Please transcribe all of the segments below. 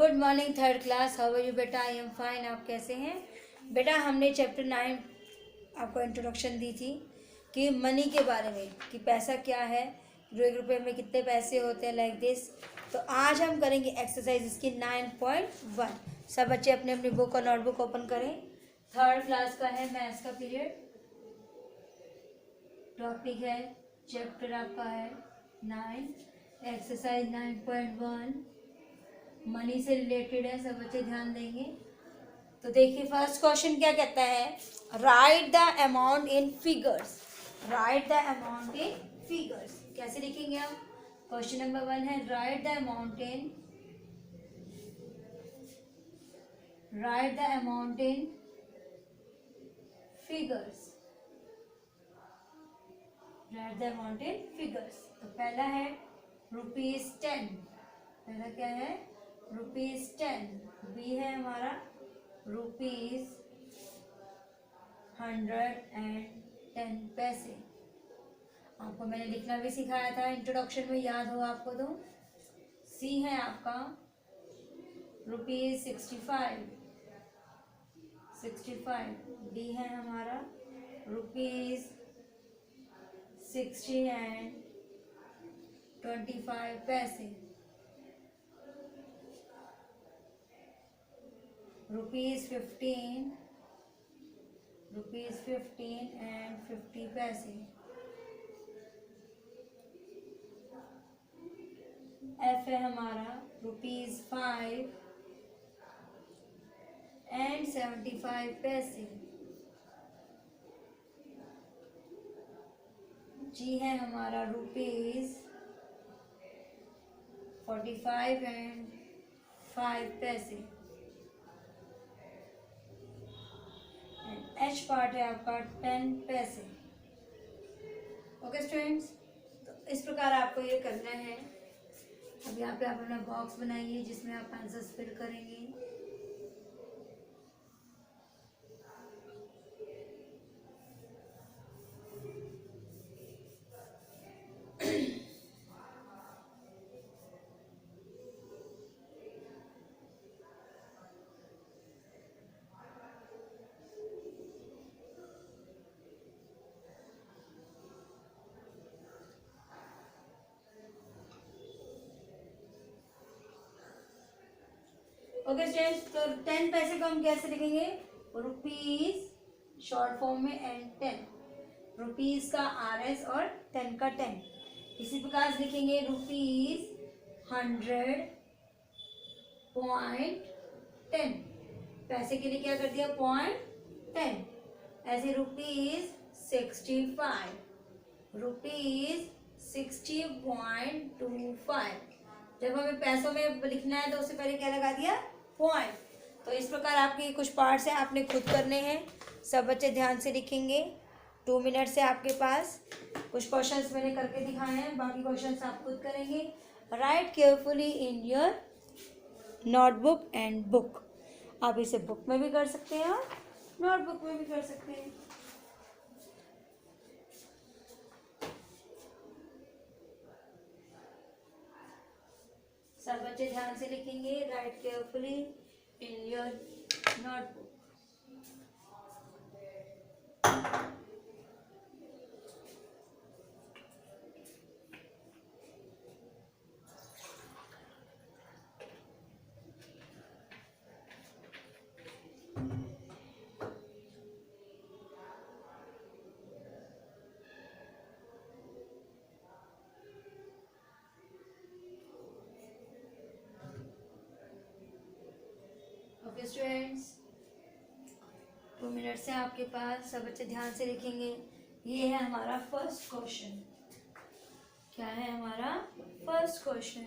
Good morning third class. How are you बेटा? I am fine. आप कैसे हैं बेटा? हमने चैप्टर 9 आपको इंट्रोडक्शन दी थी कि मनी के बारे में, कि पैसा क्या है, जो 1 रुपये में कितने पैसे होते हैं, लाइक दिस। तो आज हम करेंगे एक्सरसाइज इसकी 9.1। सब बच्चे अपने अपनी बुक और नोटबुक ओपन करें। थर्ड क्लास का है मैथ्स का पीरियड। टॉपिक है, चैप्टर आपका है 9, एक्सरसाइज 9.1 मनी से रिलेटेड है। सब बच्चे ध्यान देंगे। तो देखिए फर्स्ट क्वेश्चन क्या कहता है, right the amount in figures. Right the amount in figures कैसे लिखेंगे हम? क्वेश्चन नंबर 1 है right the amount in figures. Right the amount in figures. तो पहला है ₹10। पहला क्या है? ₹10। बी है हमारा ₹110। आपको मैंने लिखना भी सिखाया था इंट्रोडक्शन में, याद हो आपको तो। सी है आपका ₹65। डी है हमारा ₹60.25। ₹15 and 50 पैसे। एफ है हमारा ₹5 and 75 पैसे। जी है हमारा ₹45 and 5 पैसे। एच पार्ट है आपका 10 पैसे। ओके स्टूडेंट्स, तो इस प्रकार आपको ये करना है। अब यहाँ पे आप अपना बॉक्स बनाइए जिसमें आप आंसर्स फिल करेंगे। ओके स्टूडेंट्स, तो 10 पैसे को हम कैसे लिखेंगे? रुपीज शॉर्ट फॉर्म में एंड 10। रुपीज का RS और 10 का 10। इसी प्रकार से लिखेंगे ₹100.10। पैसे के लिए क्या कर दिया? 0.10। ऐसे ₹60.25। जब हमें पैसों में लिखना है तो उससे पहले क्या लगा दिया? पॉइंट। तो इस प्रकार आपके कुछ पार्ट्स हैं, आपने खुद करने हैं। सब बच्चे ध्यान से लिखेंगे। 2 मिनट से आपके पास। कुछ क्वेश्चंस मैंने करके दिखाए हैं, बाकी क्वेश्चंस आप खुद करेंगे। Right carefully in your notebook and book. आप इसे बुक में भी कर सकते हैं और नोटबुक में भी कर सकते हैं। सब बच्चे ध्यान से लिखेंगे। Right carefully in your notebook. Okay students, 2 minute से आपके पास। सब बच्चे ध्यान से लिखेंगे। ये है हमारा फर्स्ट क्वेश्चन। क्या है हमारा first question?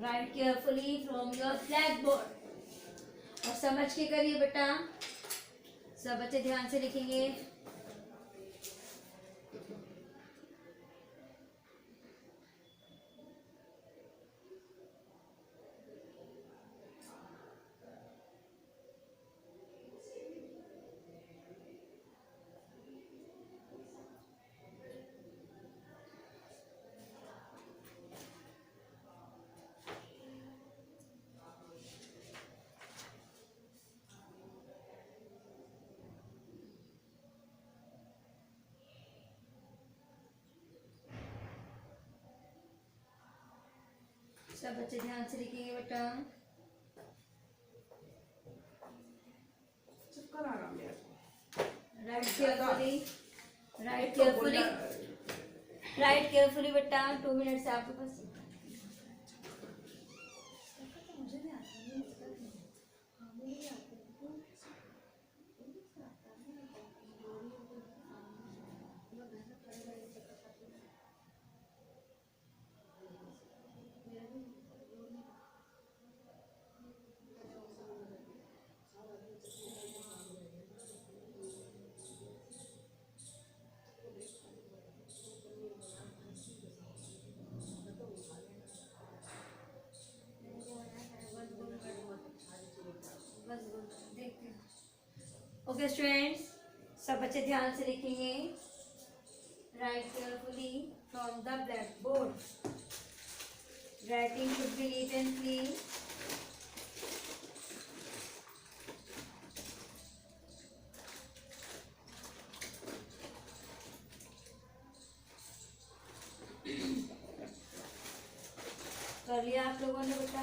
Right carefully from your black board. और समझ के करिए बेटा। सब बच्चे ध्यान से लिखेंगे। सब बच्चे ध्यान से लिखेंगे बेटा। चक्कर आ रहा मेरे को। Right carefully, right carefully, right carefully बेटा। 2 मिनट से आपके पास। मुझे नहीं आता, ओके स्टूडेंट्स, सब बच्चे ध्यान से लिखेंगे। Right carefully from the black board. Writing should be neat and clean. कर लिया आप लोगों ने बेटा?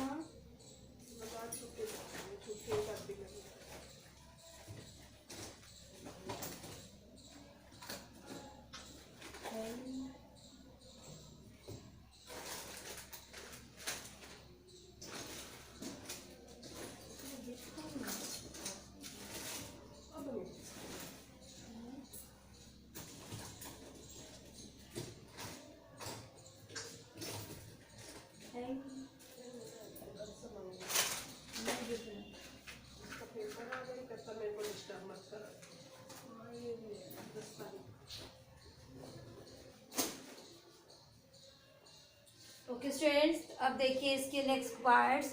ओके स्टूडेंट्स, अब देखिए इसके नेक्स्ट पार्ट्स।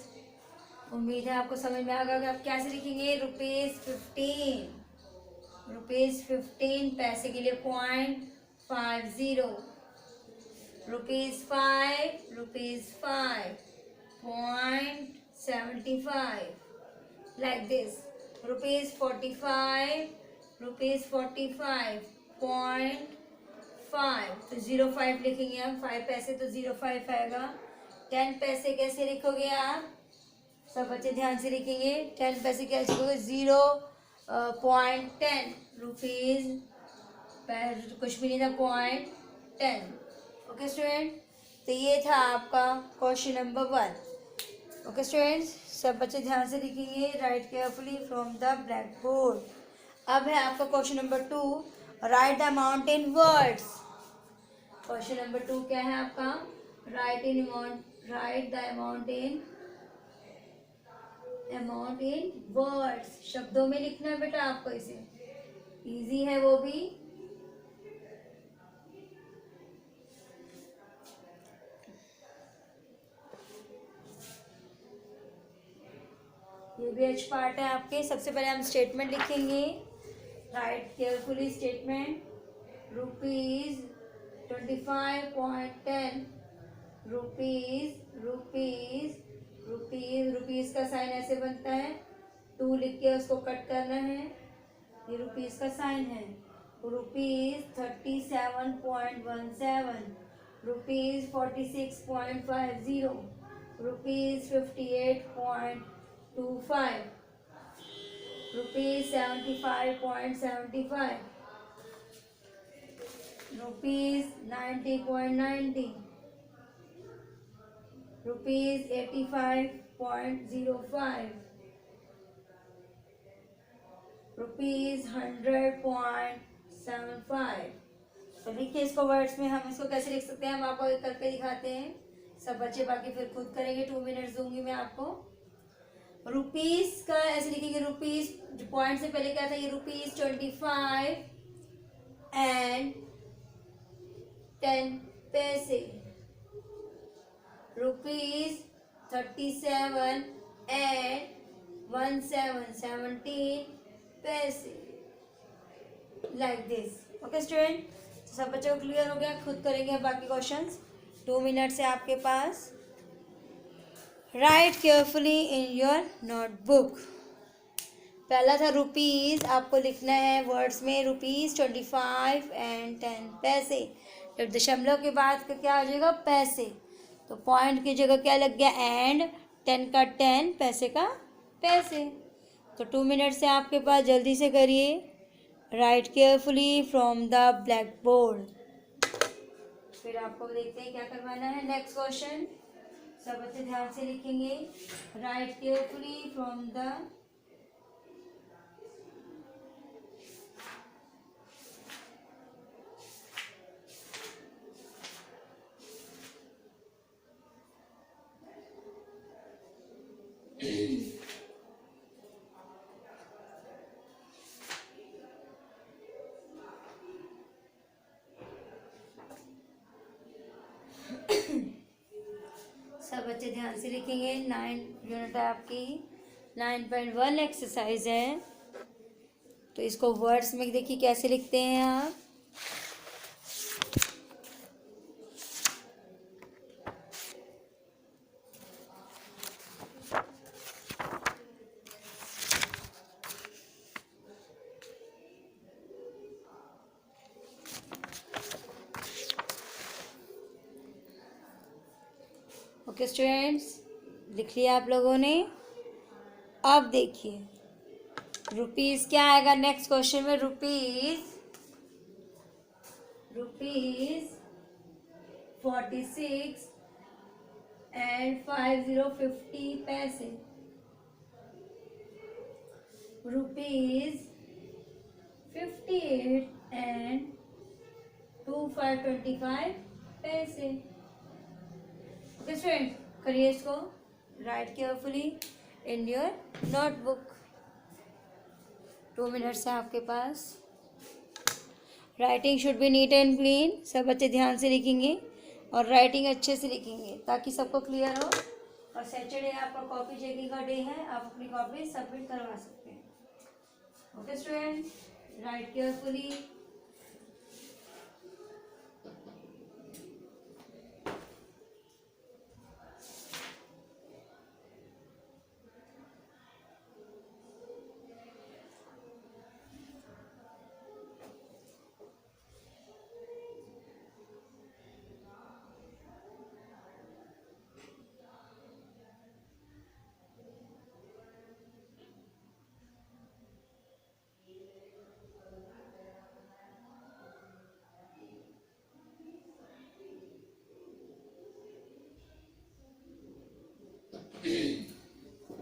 उम्मीद है आपको समझ में आ गया। आप कैसे लिखेंगे? ₹15, ₹15 पैसे के लिए .50, ₹5, .75, like this. ₹45, .5, तो 0.5 लिखेंगे हम। 5 पैसे तो 0.5 आएगा। 10 पैसे कैसे लिखोगे आप? सब बच्चे ध्यान से लिखेंगे। 10 पैसे कैसे लिखोगे? 0.10 रुपीज, कुछ भी नहीं था, .10। ओके स्टूडेंट, तो ये था आपका क्वेश्चन नंबर 1। ओके स्टूडेंट्स, सब बच्चे ध्यान से लिखेंगे। Right carefully from the black board. अब है आपका question number 2, right the amount in words. Question number 2 क्या है आपका? Right the amount in words. शब्दों में लिखना है बेटा आपको इसे। इजी है वो भी। ये भी एच पार्ट है आपके। सबसे पहले हम स्टेटमेंट लिखेंगे। Right carefully statement. ₹25.10, रुपीज का साइन ऐसे बनता है। 2 लिख के उसको कट करना है। ये रुपीज का साइन है। ₹37.17, ₹46.50, ₹58.25, ₹75.75, ₹90.90, ₹85.05, ₹100.75। तो लिखिए इसको वर्ड्स में। हम इसको कैसे लिख सकते हैं, हम आपको एक करके दिखाते हैं। सब बच्चे बाकी फिर खुद करेंगे। 2 मिनट्स दूंगी मैं आपको। रुपीस का ऐसे लिखेंगे। रुपीस जो पॉइंट से पहले क्या था, ये ₹25 and 10 पैसे। ₹37 and 17 पैसे, लाइक दिस। ओके स्टूडेंट, सब बच्चों को क्लियर हो गया? खुद करेंगे बाकी क्वेश्चंस। 2 मिनट से आपके पास। Write carefully in your notebook. पहला था रुपीज़, आपको लिखना है वर्ड्स में ₹25 and 10 पैसे। जब दशमलव के बाद क्या आ जाएगा? पैसे। तो पॉइंट की जगह क्या लग गया, एंड, 10 का 10, पैसे का पैसे। तो 2 मिनट से आपके पास, जल्दी से करिए। Right carefully from the black board. फिर आपको देखते हैं क्या करवाना है। नेक्स्ट क्वेश्चन, सब बच्चे ध्यान से लिखेंगे। Right carefully from the sub बच्चे ध्यान से लिखेंगे। 9 यूनिट आपकी 9.1 एक्सरसाइज है। तो इसको वर्ड्स में देखिए कैसे लिखते हैं आप। ओके स्टूडेंट्स, लिख लिया आप लोगों ने। अब देखिए रुपीस क्या आएगा नेक्स्ट क्वेश्चन में। रुपीस 46 एंड 50 पैसे। रुपीस 58 एंड 25 पैसे। ओके स्टूडेंट, करिए इसको। Write carefully in your notebook. 2 minutes है आपके पास। Writing should be neat and clean. सब बच्चे ध्यान से लिखेंगे और राइटिंग अच्छे से लिखेंगे ताकि सबको क्लियर हो। और सैटरडे आपका कॉपी चेकिंग का डे है, आप अपनी कॉपी सबमिट करवा सकते हैं। Okay student, right carefully.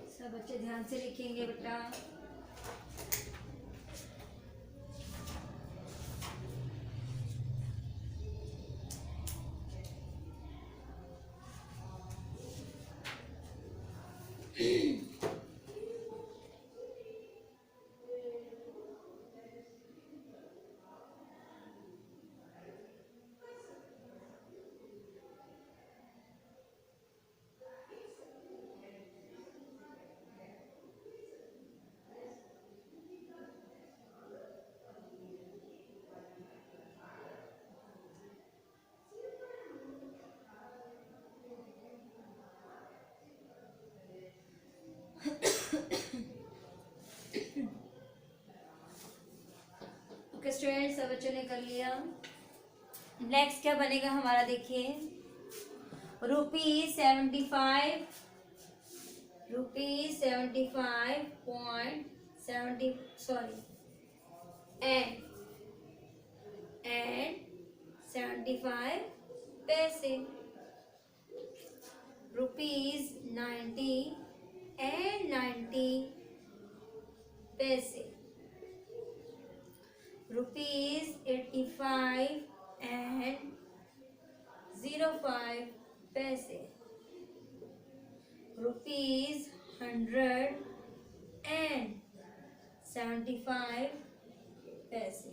सब बच्चे ध्यान से लिखेंगे बेटा। ओके स्टूडेंट, सब बच्चों ने कर लिया। नेक्स्ट क्या बनेगा हमारा, देखिए। ₹75 ₹75.70 सॉरी एंड 75 पैसे। ₹90 एंड 90 पैसे। ₹85 एंड 05 पैसे। ₹100 एंड 75 पैसे।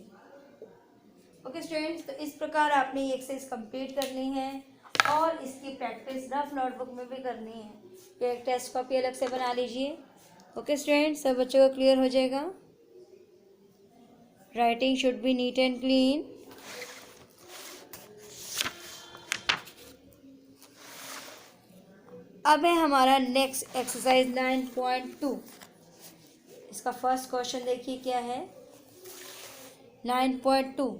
ओके स्टूडेंट्स, तो इस प्रकार आपने ये एक्सरसाइज कंप्लीट करनी है और इसकी प्रैक्टिस रफ नोटबुक में भी करनी है। ये एक टेस्ट कॉपी अलग से बना लीजिए। ओके स्टूडेंट्स, सब बच्चों को क्लियर हो जाएगा। Writing should be neat and clean. अब है हमारा नेक्स्ट एक्सरसाइज 9.2। इसका फर्स्ट क्वेश्चन देखिए क्या है। 9.2,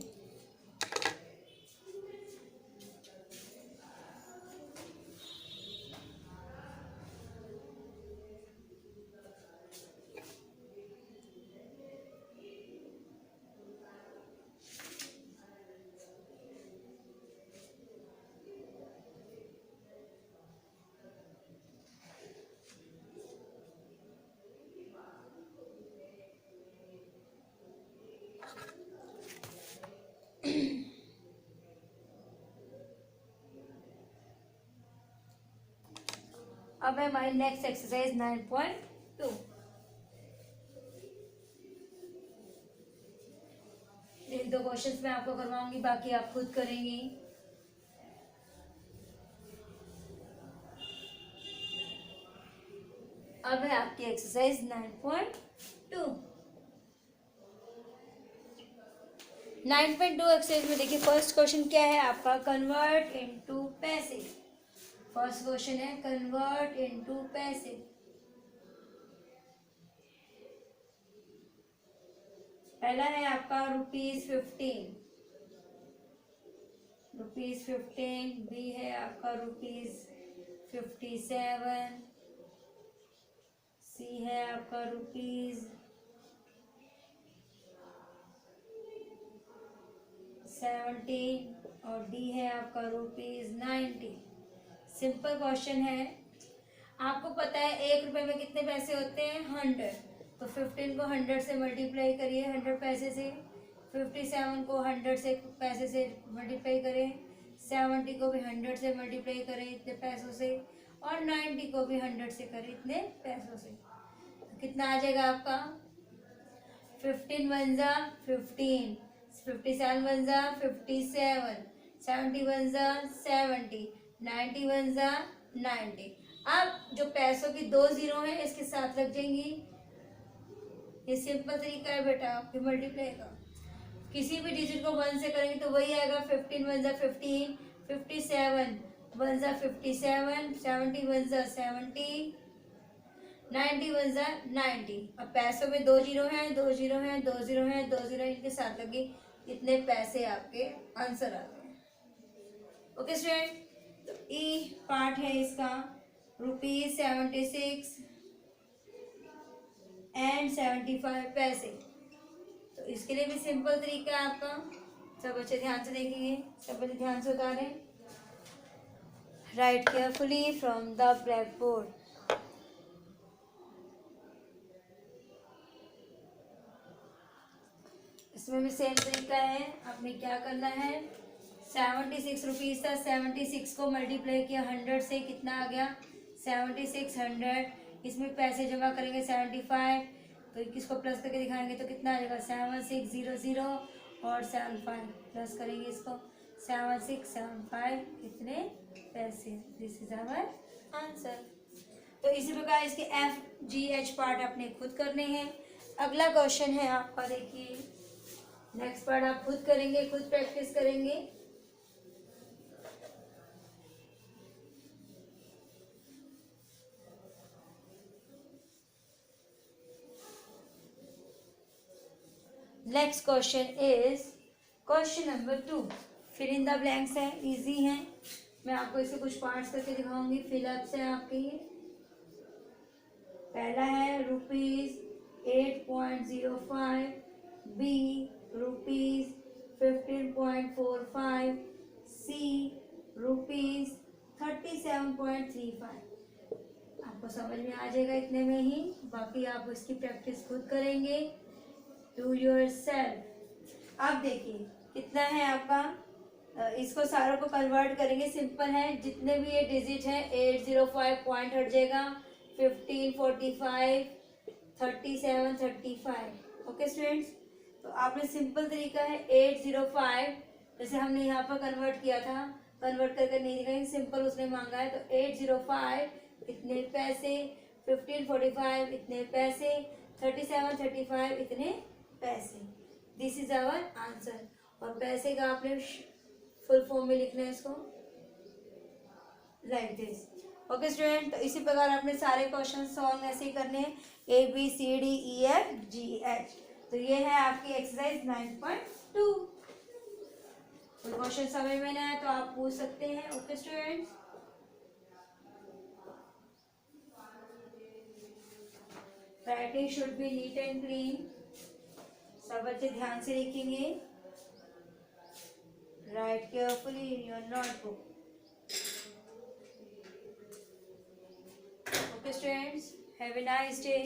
अब है हमारी नेक्स्ट एक्सरसाइज 9.2। एक दो क्वेश्चंस मैं आपको करवाऊंगी, बाकी आप खुद करेंगी। अब है आपकी एक्सरसाइज 9.2। 9.2 एक्सरसाइज में देखिए फर्स्ट क्वेश्चन क्या है आपका, कन्वर्ट इनटू पैसे। फर्स्ट क्वेश्चन है कन्वर्ट इनटू पैसे। पहला है आपका ₹15, ₹15। बी है आपका ₹57। सी है आपका ₹70 और डी है आपका ₹90। सिंपल क्वेश्चन है। आपको पता है ₹1 में कितने पैसे होते हैं, 100। तो 15 को 100 से मल्टीप्लाई करिए, 100 पैसे से। 57 को 100 से पैसे से मल्टीप्लाई करें। 70 को भी 100 से मल्टीप्लाई करें इतने पैसों से। और 90 को भी 100 से करें इतने पैसों से। तो कितना आ जाएगा आपका, 15 वन जा 15, 57 वन जा 57, 70 वन जा 70, 90 वन जा 90। अब जो पैसों की 2 जीरो है इसके साथ लग जाएंगी। ये सिंपल तरीका है बेटा आपके मल्टीप्लाई का। किसी भी डिजिट को 1 से करेंगे तो वही आएगा, 15 वन जा 15, 57 वन जा 57, 70 वन जा 70, 90 वन जा 90। अब पैसों में 2 जीरो हैं, 2 जीरो हैं, 2 जीरो हैं, 2 जीरो, इनके साथ लगे इतने पैसे आपके आंसर आते हैं। ओके स्टूडेंट, तो ई पार्ट है इसका ₹76 एंड 75 पैसे। तो इसके लिए भी सिंपल तरीका है आपका। सब बच्चे ध्यान से देखेंगे, सब बच्चे ध्यान से उतारें। Write carefully from the black board. इसमें भी सेम तरीका है। आपने क्या करना है, 76 रुपीज़ था, 76 को मल्टीप्लाई किया 100 से, कितना आ गया 76 100। इसमें पैसे जमा करेंगे 75, तो किसको प्लस करके दिखाएंगे तो कितना आ जाएगा 7600 और 75 प्लस करेंगे इसको 7675 कितने पैसे। This is our answer. तो इसी प्रकार इसके FGH पार्ट अपने खुद करने हैं। अगला क्वेश्चन है आपका, देखिए नेक्स्ट पार्ट आप खुद करेंगे, खुद प्रैक्टिस करेंगे। Next question is question number 2। Fill in the blanks है, इजी है। मैं आपको इसके कुछ पार्ट्स करके दिखाऊंगी। फिलअप्स है आपके ये। पहला है ₹8.05, बी ₹15.45, सी ₹37.35। आपको समझ में आ जाएगा इतने में ही, बाकी आप इसकी प्रैक्टिस खुद करेंगे टू योर सेल्फ। अब देखिए कितना है आपका, इसको सारों को कन्वर्ट करेंगे। सिंपल है, जितने भी ये डिजिट है 805 पॉइंट हट जाएगा, 15 45 37 35। ओके स्टूडेंट्स, तो आपने सिंपल तरीका है 805, जैसे हमने यहाँ पर कन्वर्ट किया था, कन्वर्ट करके नहीं दिखाएंगे, सिंपल उसने मांगा है। तो 805 इतने पैसे, 1545 इतने पैसे, 3735 इतने पैसे। This is our answer. और पैसे का आपने फुल फॉर्म में लिखना है इसको लाइक दिस। ओके स्टूडेंट, तो इसी प्रकार आपने सारे क्वेश्चन सॉल्व ऐसे ही करने हैं, ABCDEFGH। तो ये है आपकी एक्सरसाइज 9.2। तो क्वेश्चन समझ में ना है तो आप पूछ सकते हैं। Okay students, writing should be neat and clean. सब बच्चे ध्यान से लिखेंगे। Right carefully in your notebook. Okay students, have a nice day.